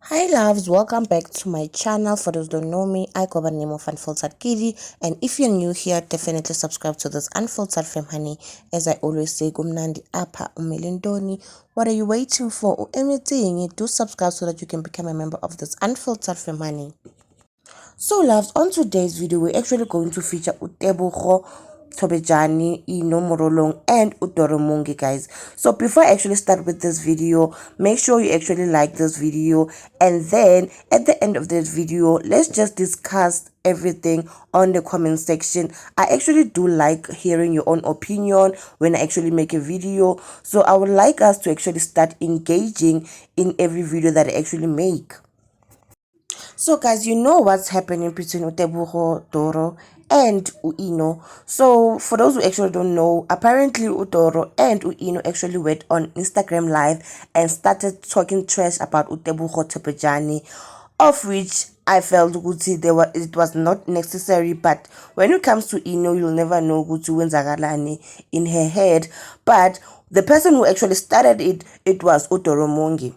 Hi loves, welcome back to my channel. For those who don't know me, I go by the name of Unfiltered Kitty, and if you're new here, definitely subscribe to this Unfiltered Fem Honey. As I always say, Gumnandi Apa Umilindoni. What are you waiting for? Anything, do subscribe so that you can become a member of this Unfiltered Fem Honey. So loves, on today's video, we're actually going to feature tebogo, inno, morolong, and Doro, guys. So before I actually start with this video, make sure you actually like this video, and then at the end of this video, let's just discuss everything on the comment section. I actually do like hearing your own opinion when I actually make a video, so I would like us to actually start engaging in every video that I actually make. So guys, you know what's happening between Tebogo, Doro, and Inno. So for those who actually don't know, apparently Doro and Inno actually went on Instagram live and started talking trash about Tebogo Tepejani, of which I felt it was not necessary. But when it comes to Inno, you'll never know Zagalani in her head. But the person who actually started it was Doro.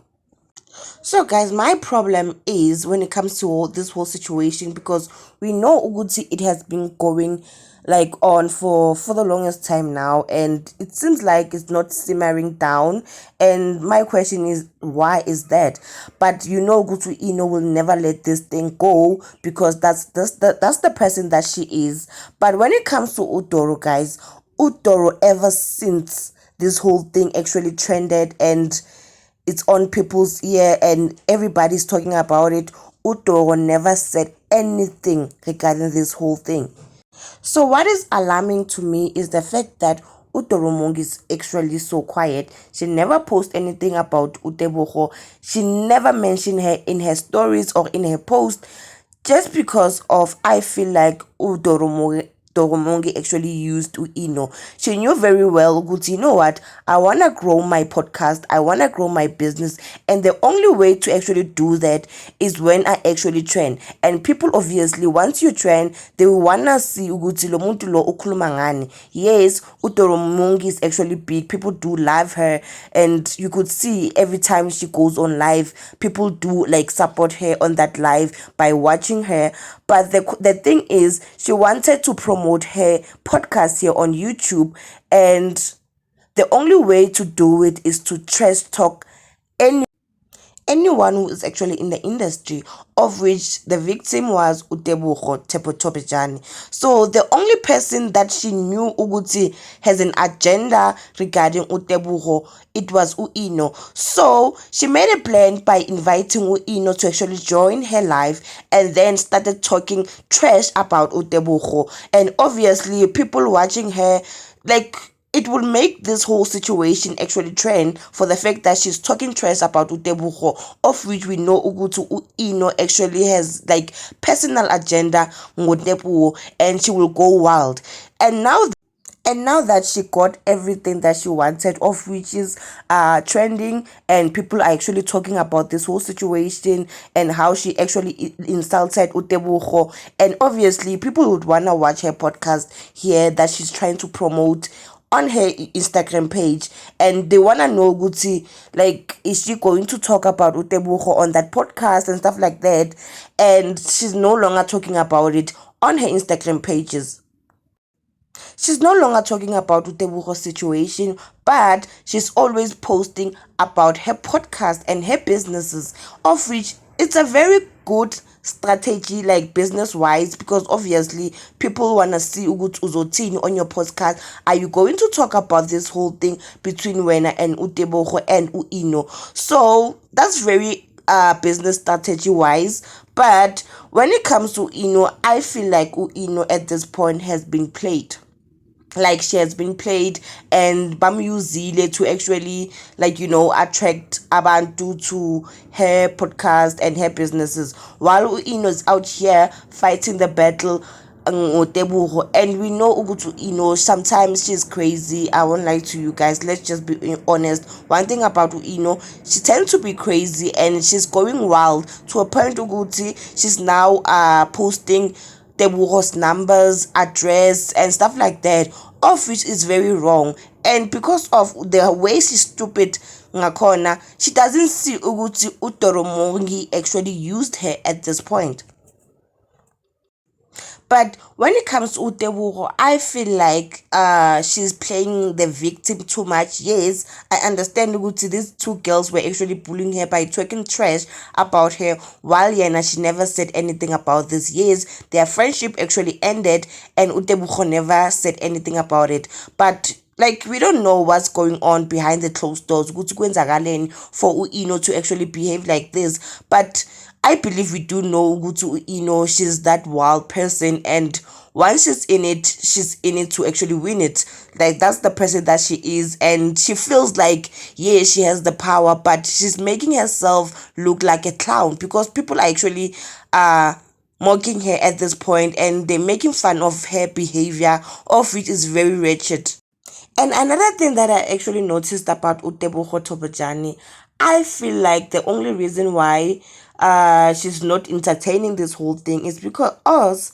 So guys, my problem is when it comes to this whole situation, because we know Uguti, it has been going like on for the longest time now, and it seems like it's not simmering down. And my question is, why is that? But you know Uguti Ino will never let this thing go, because that's the person that she is. But when it comes to Udoro, guys, Udoro, ever since this whole thing actually trended and it's on people's ear and everybody's talking about it, Doro never said anything regarding this whole thing. So what is alarming to me is the fact that Doro is actually so quiet. She never posts anything about Tebogo. She never mentioned her in her stories or in her post, just because of, I feel like Doromongi actually used Inno. She knew very well, good, you know what, I want to grow my podcast, I want to grow my business, and the only way to actually do that is when I actually trend. And people, obviously, once you trend, they will want to see ukuthi lo muntu lo ukhuluma ngani. Yes, Doromongi is actually big, people do love her, and you could see every time she goes on live, people do like support her on that live by watching her. But the thing is, she wanted to promote her podcast here on YouTube, and the only way to do it is to trash talk anyone who is actually in the industry, of which the victim was Utebogo Tepotopejani. So the only person that she knew Uguti has an agenda regarding Utebogo, it was Uino. So she made a plan by inviting Uino to actually join her live, and then started talking trash about Utebogo. And obviously people watching her, like, it will make this whole situation actually trend for the fact that she's talking trash about Utebogo, of which we know Ugutu Ino actually has like personal agenda ngotebogo, and she will go wild. And now that she got everything that she wanted, of which is trending, and people are actually talking about this whole situation and how she actually insulted Utebogo, and obviously people would want to watch her podcast here that she's trying to promote on her Instagram page, and they wanna know Gucci, like, is she going to talk about Utebogo on that podcast and stuff like that? And she's no longer talking about it on her Instagram pages. She's no longer talking about Utebogo's situation, but she's always posting about her podcast and her businesses, of which it's a very good strategy, like business wise, because obviously people want to see Ugut Uzotini on your podcast. Are you going to talk about this whole thing between Wena and Utebogo and Uino? So that's very business strategy wise. But when it comes to Uino, I feel like Uino at this point has been played, like she has been played, and bamuyuzile to actually, like, attract abantu to her podcast and her businesses, while Uino's out here fighting the battle ngotebogo. And we know Ugutu sometimes she's crazy. I won't lie to you guys, let's just be honest. One thing about she tends to be crazy, and she's going wild to a point Uguti she's now posting Tebogo's numbers, address, and stuff like that, of which is very wrong. And because of the way she's stupid ngakhona she doesn't see ukuthi uDoro mongy actually used her at this point. But when it comes to Tebogo, I feel like she's playing the victim too much. Yes, I understand ukuthi these two girls were actually bullying her by talking trash about her, while Yana she never said anything about this. Yes, their friendship actually ended and Tebogo never said anything about it. But like we don't know what's going on behind the closed doors ukuthi kwenzakaleni for Inno to actually behave like this. But I believe we do know ukuthi she's that wild person, and once she's in it to actually win it. Like that's the person that she is, and she feels like yeah, she has the power, but she's making herself look like a clown because people are actually mocking her at this point, and they're making fun of her behavior, of which is very wretched. And another thing that I actually noticed about Tebogo Tobojane, I feel like the only reason why she's not entertaining this whole thing is because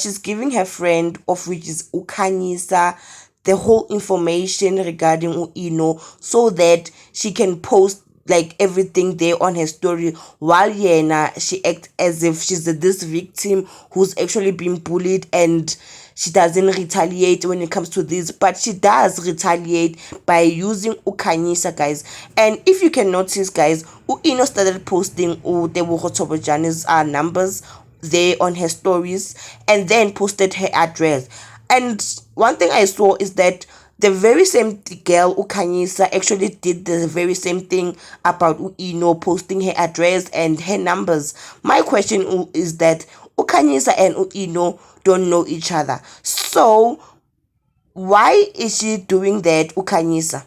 she's giving her friend, of which is Kanyisa, the whole information regarding Inno so that she can post like everything there on her story, while Yena she acts as if she's this victim who's actually being bullied, and she doesn't retaliate when it comes to this, but she does retaliate by using Ukanyisa, guys. And if you can notice, guys, Inno started posting Tebogo Tobojane's numbers there on her stories, and then posted her address. And one thing I saw is that the very same girl Ukanyisa actually did the very same thing about Inno, posting her address and her numbers. My question is that Ukanyisa and Inno don't know each other, so why is she doing that? Ukanyisa,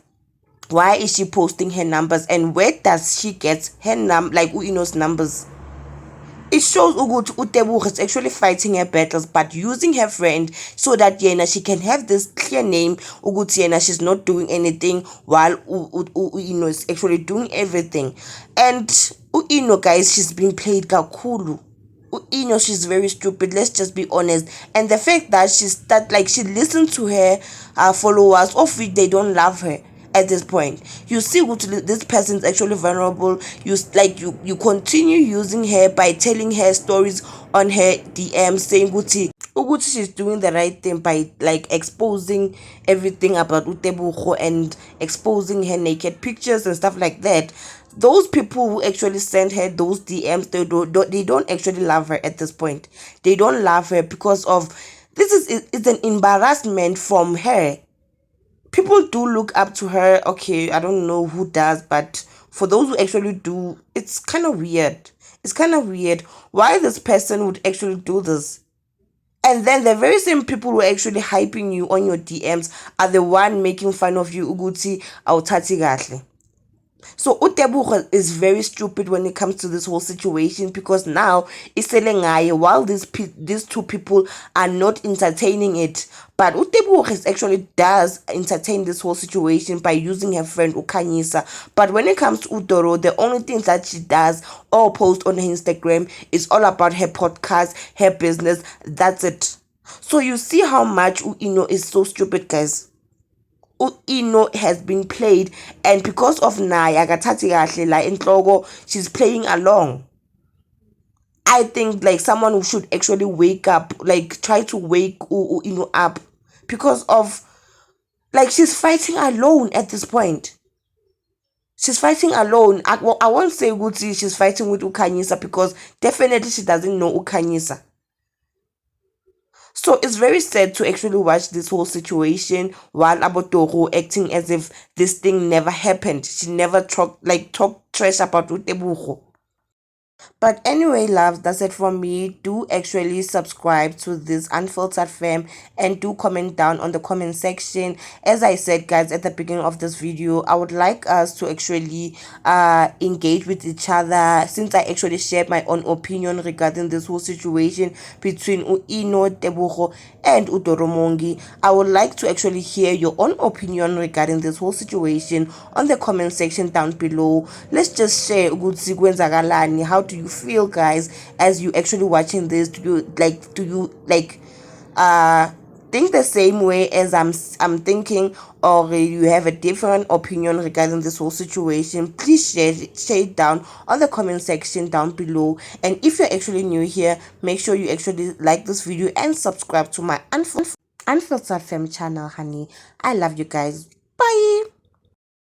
why is she posting her numbers, and where does she get her like Inno's numbers? It shows ukuthi Tebogo is actually fighting her battles but using her friend so that Yena she can have this clear name ukuthi Yena she's not doing anything while Inno is actually doing everything. And Inno, guys, she's been played kakhulu. Inno, she's very stupid, let's just be honest. And the fact that she listens to her followers, of which they don't love her at this point. You see this person is actually vulnerable. You continue using her by telling her stories on her DM, saying Guti she's doing the right thing by like exposing everything about Tebogo and exposing her naked pictures and stuff like that. Those people who actually send her those DMs, they don't actually love her at this point. They don't love her because of this it's an embarrassment from her. People do look up to her. Okay, I don't know who does, but for those who actually do, it's kind of weird. It's kind of weird why this person would actually do this. And then the very same people who are actually hyping you on your DMs are the one making fun of you Uguti awuthathi kahle. So Tebogo is very stupid when it comes to this whole situation, because now it's selling while these two people are not entertaining it, but Tebogo actually does entertain this whole situation by using her friend Kanyisa. But when it comes to Doro, the only thing that she does or post on her Instagram is all about her podcast, her business. That's it. So you see how much Inno is so stupid, guys. Inno has been played, and because of Naya akathathi kahle la enhloko, she's playing along. I think like someone who should actually wake up, like try to wake Inno up, because of like she's fighting alone at this point. She's fighting alone. I won't say Guti she's fighting with Ukanyisa, because definitely she doesn't know Ukanyisa. So it's very sad to actually watch this whole situation while Abotoro acting as if this thing never happened. She never talked trash about Tebogo. But anyway, loves, that's it from me. Do actually subscribe to this Unfiltered Fam, and do comment down on the comment section. As I said, guys, at the beginning of this video, I would like us to actually engage with each other, since I actually shared my own opinion regarding this whole situation between Inno, Tebogo, and Doro mongy. I would like to actually hear your own opinion regarding this whole situation on the comment section down below. Let's just share how do you feel, guys, as you actually watching this? Do you like think the same way as I'm thinking, or you have a different opinion regarding this whole situation, please share it down on the comment section down below. And if you're actually new here, make sure you actually like this video and subscribe to my unfiltered fam channel, honey. I love you guys. Bye.